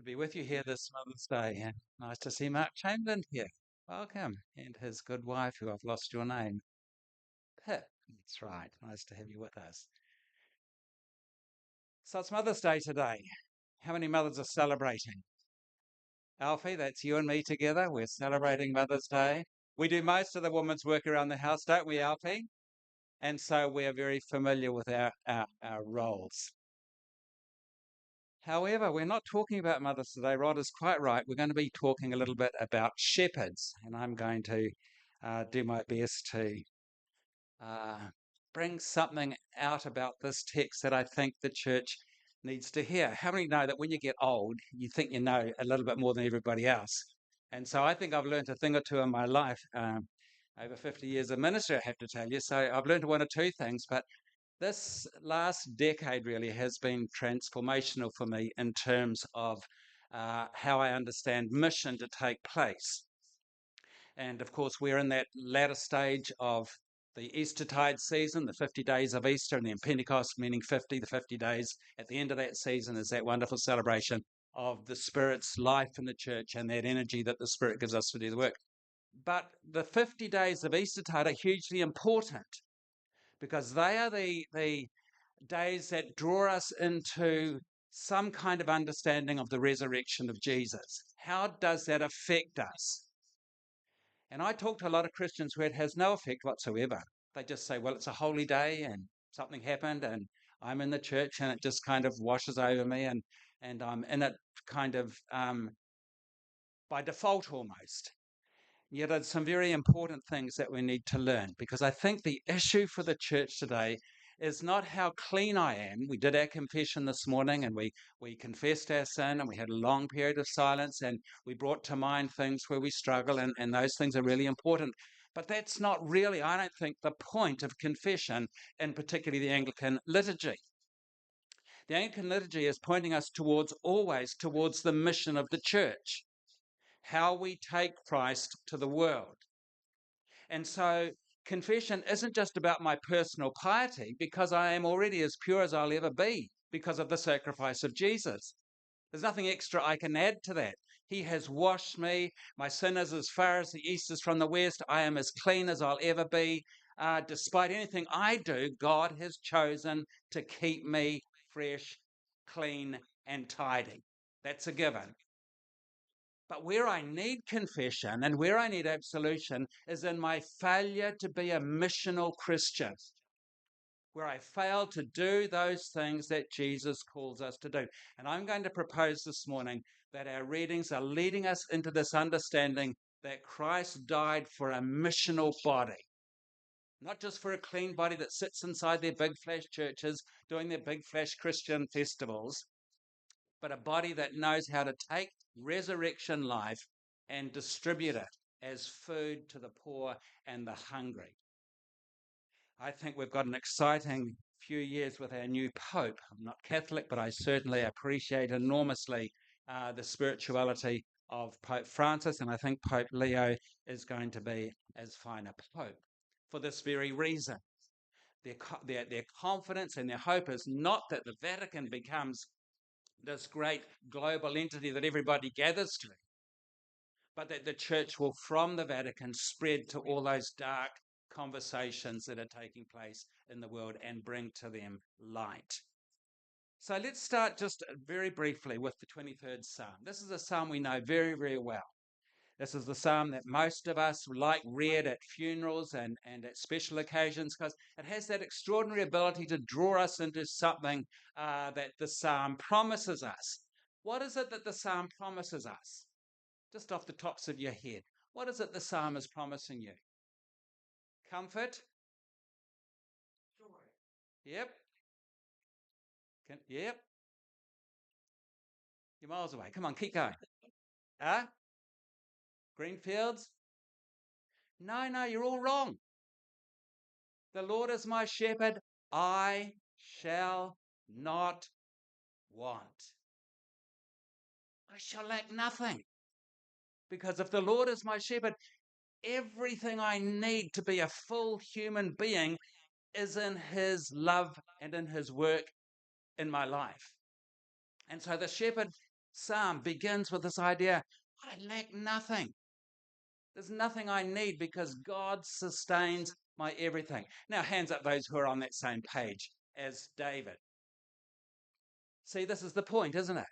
To be with you here this Mother's Day. And nice to see Mark Chamberlain here. Welcome. And his good wife, who I've lost your name. Pip. That's right. Nice to have you with us. So it's Mother's Day today. How many mothers are celebrating? Alfie, that's you and me together. We're celebrating Mother's Day. We do most of the woman's work around the house, don't we, Alfie? And so we're very familiar with our roles. However, we're not talking about mothers today. Rod is quite right. We're going to be talking a little bit about shepherds, and I'm going to do my best to uh, bring something out about this text that I think the church needs to hear. How many know that when you get old, you think you know a little bit more than everybody else? And so I think I've learned a thing or two in my life. Over 50 years of ministry, I have to tell you. So I've learned one or two things, but this last decade really has been transformational for me in terms of how I understand mission to take place. And of course, we're in that latter stage of the Eastertide season, the 50 days of Easter, and then Pentecost, meaning 50, the 50 days at the end of that season is that wonderful celebration of the Spirit's life in the church and that energy that the Spirit gives us to do the work. But the 50 days of Eastertide are hugely important because they are the days that draw us into some kind of understanding of the resurrection of Jesus. How does that affect us? And I talk to a lot of Christians where it has no effect whatsoever. They just say, well, it's a holy day and something happened and I'm in the church and it just kind of washes over me and I'm in it kind of by default almost. Yet there's some very important things that we need to learn because I think the issue for the church today is not how clean I am. We did our confession this morning and we confessed our sin and we had a long period of silence and we brought to mind things where we struggle and those things are really important. But that's not really, I don't think, the point of confession, and particularly the Anglican liturgy. The Anglican liturgy is pointing us always towards the mission of the church, how we take Christ to the world. And so confession isn't just about my personal piety, because I am already as pure as I'll ever be because of the sacrifice of Jesus. There's nothing extra I can add to that. He has washed me. My sin is as far as the east is from the west. I am as clean as I'll ever be. Despite anything I do, God has chosen to keep me fresh, clean, and tidy. That's a given. But where I need confession and where I need absolution is in my failure to be a missional Christian, where I fail to do those things that Jesus calls us to do. And I'm going to propose this morning that our readings are leading us into this understanding that Christ died for a missional body, not just for a clean body that sits inside their big flash churches doing their big flash Christian festivals, but a body that knows how to take resurrection life and distribute it as food to the poor and the hungry. I think we've got an exciting few years with our new Pope. I'm not Catholic, but I certainly appreciate enormously the spirituality of Pope Francis, and I think Pope Leo is going to be as fine a Pope for this very reason. Their confidence and their hope is not that the Vatican becomes this great global entity that everybody gathers to, but that the church will, from the Vatican, spread to all those dark conversations that are taking place in the world and bring to them light. So let's start just very briefly with the 23rd Psalm. This is a psalm we know very, very well. This is the psalm that most of us like read at funerals and at special occasions because it has that extraordinary ability to draw us into something that the psalm promises us. What is it that the psalm promises us? Just off the tops of your head. What is it the psalm is promising you? Comfort? Yep. Yep. You're miles away. Come on, keep going. Huh? Green fields? No, you're all wrong. The Lord is my shepherd. I shall not want. I shall lack nothing. Because if the Lord is my shepherd, everything I need to be a full human being is in his love and in his work in my life. And so the shepherd psalm begins with this idea, I lack nothing. There's nothing I need because God sustains my everything. Now, hands up those who are on that same page as David. See, this is the point, isn't it?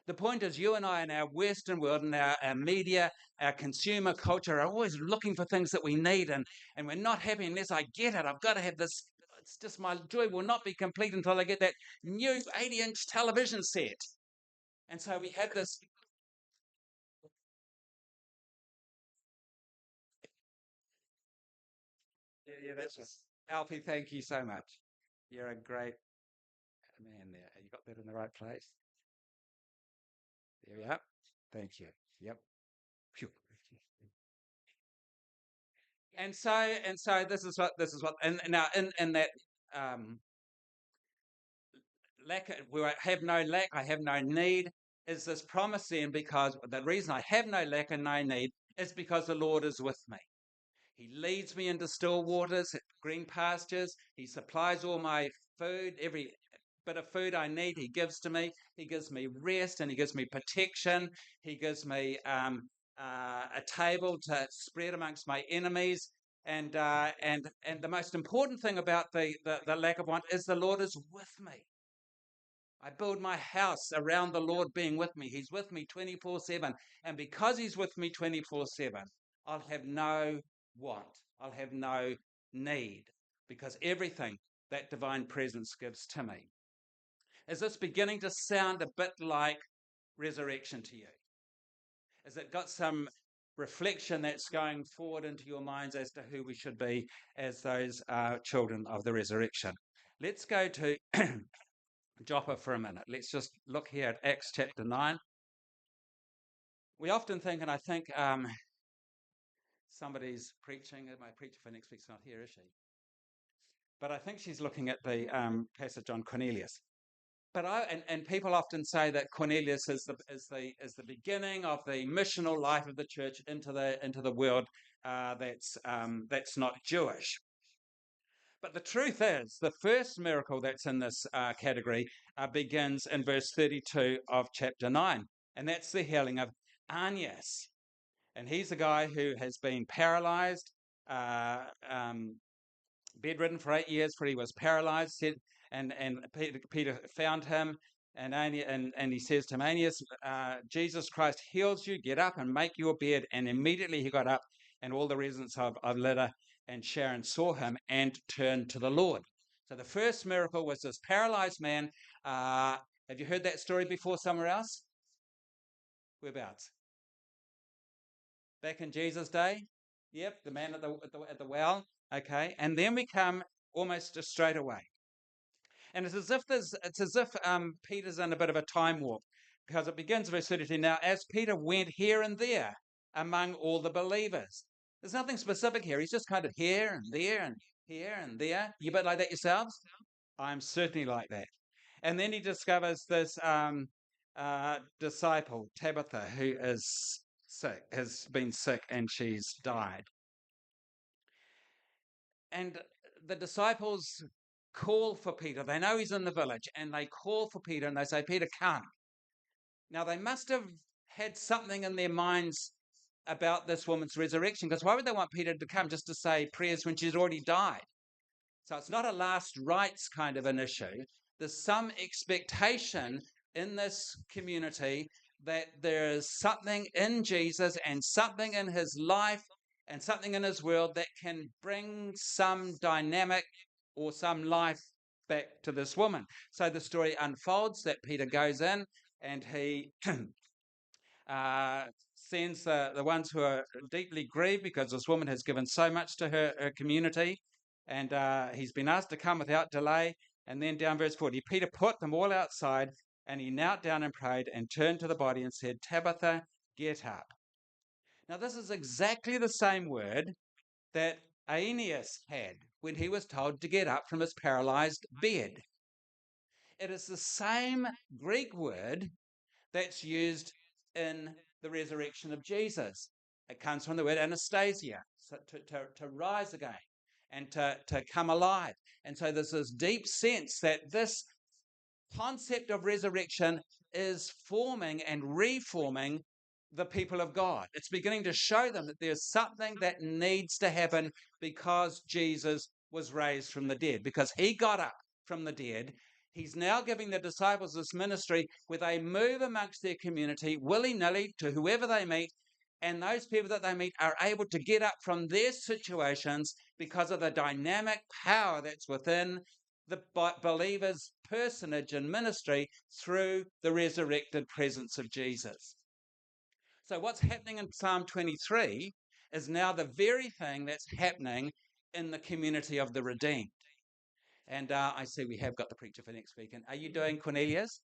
The point is you and I in our Western world and our media, our consumer culture are always looking for things that we need and we're not happy unless I get it. I've got to have this. It's just my joy will not be complete until I get that new 80-inch television set. And so we have this. Yeah, that's just, Alfie, thank you so much. You're a great man there. You got that in the right place. There we are. Thank you. Yep. Phew. And so this is what and now in that um lack where I have no lack, I have no need, is this promise then because the reason I have no lack and no need is because the Lord is with me. He leads me into still waters, green pastures. He supplies all my food, every bit of food I need, He gives to me. He gives me rest and He gives me protection. He gives me a table to spread amongst my enemies. And the most important thing about the lack of want is the Lord is with me. I build my house around the Lord being with me. He's with me 24/7. And because He's with me 24/7, I'll have no want. I'll have no need because everything that divine presence gives to me. Is this beginning to sound a bit like resurrection to you? Has it got some reflection that's going forward into your minds as to who we should be as those children of the resurrection? Let's go to Joppa for a minute. Let's just look here at Acts chapter 9. We often think, and I think somebody's preaching, my preacher for next week's not here, is she? But I think she's looking at the passage on Cornelius. But and people often say that Cornelius is the beginning of the missional life of the church into the world that's not Jewish. But the truth is, the first miracle that's in this category begins in verse 32 of chapter 9, and that's the healing of Aeneas. And he's a guy who has been paralyzed, uh, um, bedridden for 8 years, for he was paralyzed. And Peter found him, and he says to him, Aeneas, Jesus Christ heals you, get up and make your bed. And immediately he got up, and all the residents of Lydda and Sharon saw him and turned to the Lord. So the first miracle was this paralyzed man. Have you heard that story before somewhere else? Whereabouts? Back in Jesus' day? Yep, the man at the well. Okay, and then we come almost just straight away. And it's as if Peter's in a bit of a time warp because it begins verse 32. Now, as Peter went here and there among all the believers, there's nothing specific here. He's just kind of here and there and here and there. You a bit like that yourselves? I'm certainly like that. And then he discovers this disciple, Tabitha, who is sick, has been sick, and she's died. And the disciples call for Peter. They know he's in the village, and they call for Peter and they say, Peter, come. Now, they must have had something in their minds about this woman's resurrection, because why would they want Peter to come just to say prayers when she's already died? So it's not a last rites kind of an issue. There's some expectation in this community that there is something in Jesus and something in his life and something in his world that can bring some dynamic or some life back to this woman. So the story unfolds that Peter goes in and he sends the ones who are deeply grieved because this woman has given so much to her community, and he's been asked to come without delay. And then down verse 40, Peter put them all outside, and he knelt down and prayed and turned to the body and said, Tabitha, get up. Now, this is exactly the same word that Aeneas had when he was told to get up from his paralyzed bed. It is the same Greek word that's used in the resurrection of Jesus. It comes from the word anastasia, so to rise again and to come alive. And so there's this deep sense that this concept of resurrection is forming and reforming the people of God. It's beginning to show them that there's something that needs to happen because Jesus was raised from the dead, because he got up from the dead. He's now giving the disciples this ministry where they move amongst their community willy-nilly to whoever they meet, and those people that they meet are able to get up from their situations because of the dynamic power that's within the believer's personage and ministry through the resurrected presence of Jesus. So what's happening in Psalm 23 is now the very thing that's happening in the community of the redeemed. And I see we have got the preacher for next week. And are you doing Cornelius?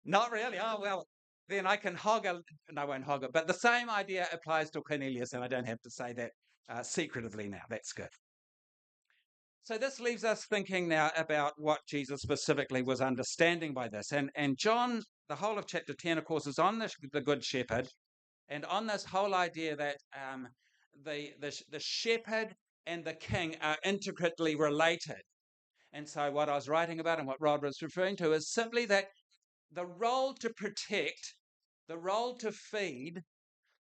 Not really. Oh, well, then I can hog it. No, I won't hog it. But the same idea applies to Cornelius, and I don't have to say that secretively now. That's good. So this leaves us thinking now about what Jesus specifically was understanding by this. And John, the whole of chapter 10, of course, is on the Good Shepherd, and on this whole idea that the shepherd and the king are intricately related. And so what I was writing about and what Rod was referring to is simply that the role to protect, the role to feed,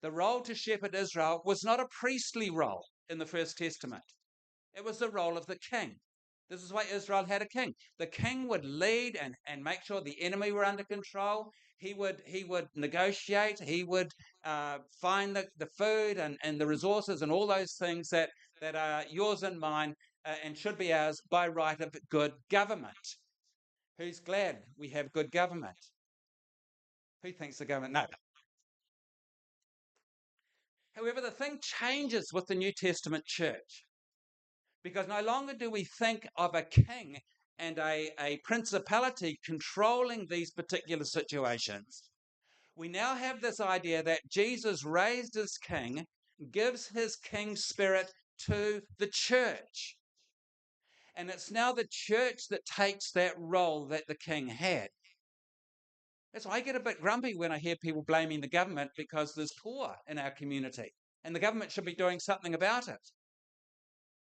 the role to shepherd Israel was not a priestly role in the First Testament. It was the role of the king. This is why Israel had a king. The king would lead and make sure the enemy were under control. He would negotiate. He would find the food and the resources and all those things that are yours and mine and should be ours by right of good government. Who's glad we have good government? Who thinks the government? No. However, the thing changes with the New Testament church. Because no longer do we think of a king and a principality controlling these particular situations. We now have this idea that Jesus raised as king, gives his king spirit to the church. And it's now the church that takes that role that the king had. That's why I get a bit grumpy when I hear people blaming the government because there's poor in our community and the government should be doing something about it.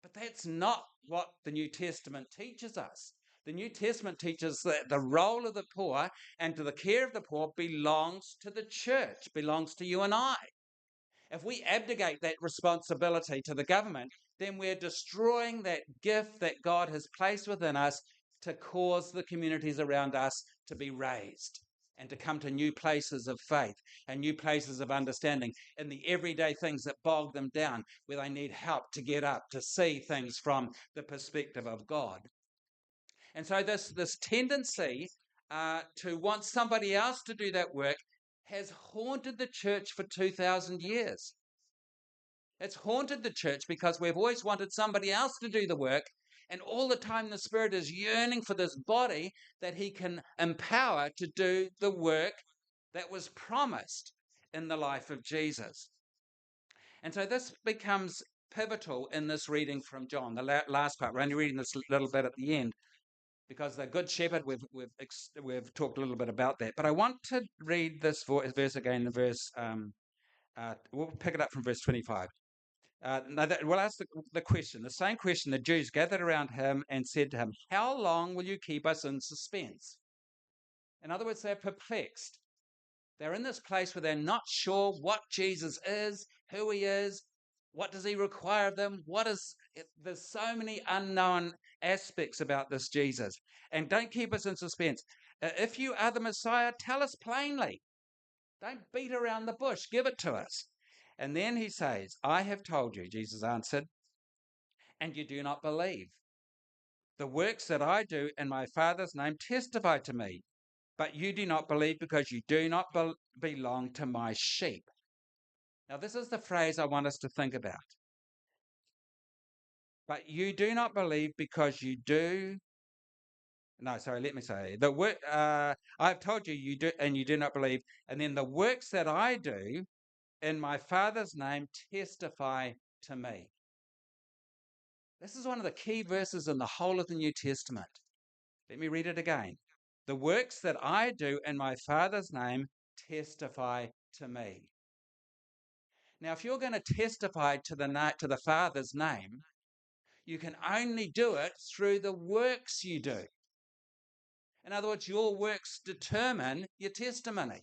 But that's not what the New Testament teaches us. The New Testament teaches that the role of the poor and to the care of the poor belongs to the church, belongs to you and I. If we abdicate that responsibility to the government, then we're destroying that gift that God has placed within us to cause the communities around us to be raised and to come to new places of faith and new places of understanding in the everyday things that bog them down, where they need help to get up, to see things from the perspective of God. And so this tendency to want somebody else to do that work has haunted the church for 2,000 years. It's haunted the church because we've always wanted somebody else to do the work. And all the time the Spirit is yearning for this body that he can empower to do the work that was promised in the life of Jesus. And so this becomes pivotal in this reading from John, the last part. We're only reading this little bit at the end because the Good Shepherd, we've talked a little bit about that. But I want to read this verse again, we'll pick it up from verse 25. We'll ask the question, the same question. The Jews gathered around him and said to him, "How long will you keep us in suspense?" In other words, they're perplexed. They're in this place where they're not sure what Jesus is, who he is, what does he require of them, there's so many unknown aspects about this Jesus. And don't keep us in suspense. If you are the Messiah, tell us plainly. Don't beat around the bush. Give it to us. And then he says, "I have told you," Jesus answered, "and you do not believe. The works that I do in my Father's name testify to me, but you do not believe because you do not belong to my sheep." Now, this is the phrase I want us to think about. But you do not believe because you do. No, sorry, let me say. I've told you, you do, and you do not believe. And then the works that I do in my Father's name testify to me. This is one of the key verses in the whole of the New Testament. Let me read it again. The works that I do in my Father's name testify to me. Now, if you're going to testify to the Father's name, you can only do it through the works you do. In other words, your works determine your testimony.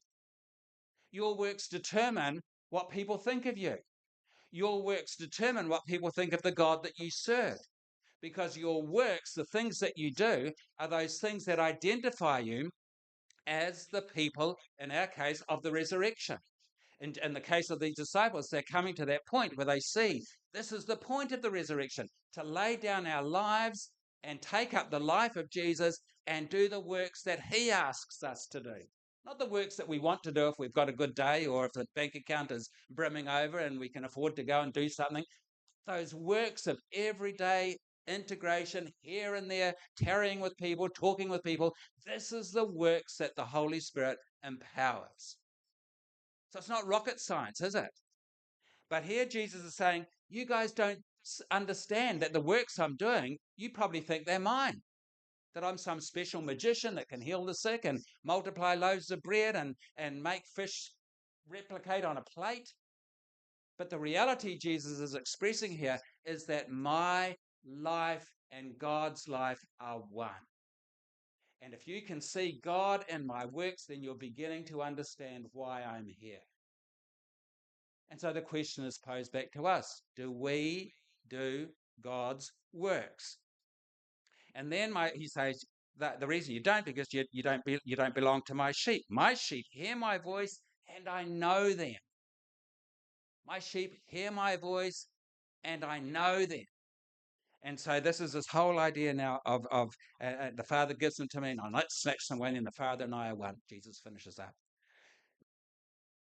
Your works determine what people think of you. Your works determine what people think of the God that you serve. Because your works, the things that you do, are those things that identify you as the people, in our case, of the resurrection. In the case of these disciples, they're coming to that point where they see this is the point of the resurrection, to lay down our lives and take up the life of Jesus and do the works that he asks us to do. Not the works that we want to do if we've got a good day or if the bank account is brimming over and we can afford to go and do something. Those works of everyday integration here and there, tarrying with people, talking with people. This is the works that the Holy Spirit empowers. So it's not rocket science, is it? But here Jesus is saying, you guys don't understand that the works I'm doing, you probably think they're mine. That I'm some special magician that can heal the sick and multiply loaves of bread and make fish replicate on a plate. But the reality Jesus is expressing here is that my life and God's life are one. And if you can see God in my works, then you're beginning to understand why I'm here. And so the question is posed back to us. Do we do God's works? And then he says that the reason you don't, because you don't belong to my sheep. My sheep hear my voice and I know them. My sheep hear my voice and I know them. And so this is this whole idea now of the Father gives them to me, and let's snatch them away, and the Father and I are one. Jesus finishes up.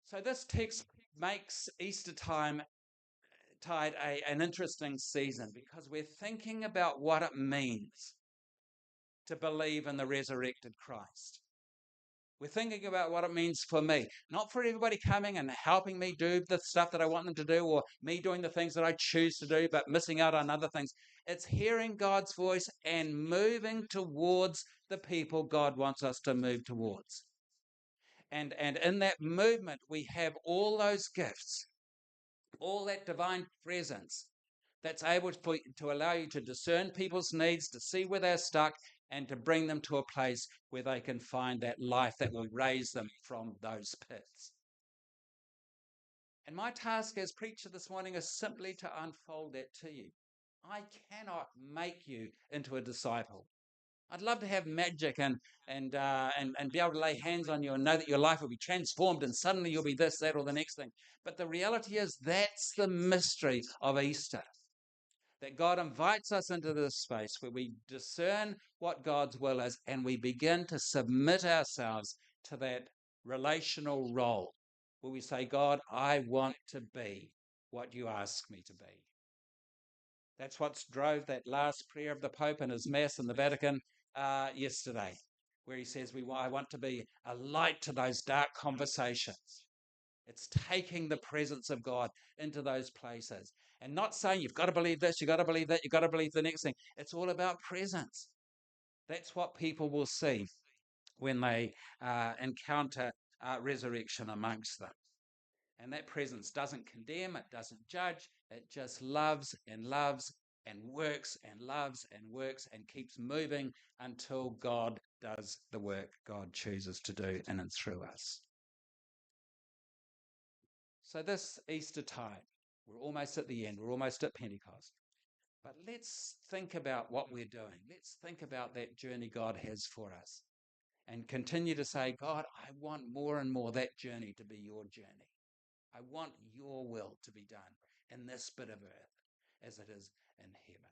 So this text makes Eastertide an interesting season because we're thinking about what it means to believe in the resurrected Christ. We're thinking about what it means for me, not for everybody coming and helping me do the stuff that I want them to do or me doing the things that I choose to do, but missing out on other things. It's hearing God's voice and moving towards the people God wants us to move towards. And in that movement, we have all those gifts, all that divine presence that's able to allow you to discern people's needs, to see where they're stuck, and to bring them to a place where they can find that life that will raise them from those pits. And my task as preacher this morning is simply to unfold that to you. I cannot make you into a disciple. I'd love to have magic and be able to lay hands on you and know that your life will be transformed and suddenly you'll be this, that, or the next thing. But the reality is that's the mystery of Easter. That God invites us into this space where we discern what God's will is and we begin to submit ourselves to that relational role where we say, God, I want to be what you ask me to be. That's what drove that last prayer of the Pope in his Mass in the Vatican yesterday, where he says, I want to be a light to those dark conversations. It's taking the presence of God into those places and not saying you've got to believe this, you've got to believe that, you've got to believe the next thing. It's all about presence. That's what people will see when they encounter resurrection amongst them. And that presence doesn't condemn, it doesn't judge, it just loves and works and loves and works and keeps moving until God does the work God chooses to do in and through us. So this Eastertide, we're almost at the end, we're almost at Pentecost. But let's think about what we're doing. Let's think about that journey God has for us and continue to say, God, I want more and more that journey to be your journey. I want your will to be done in this bit of earth as it is in heaven.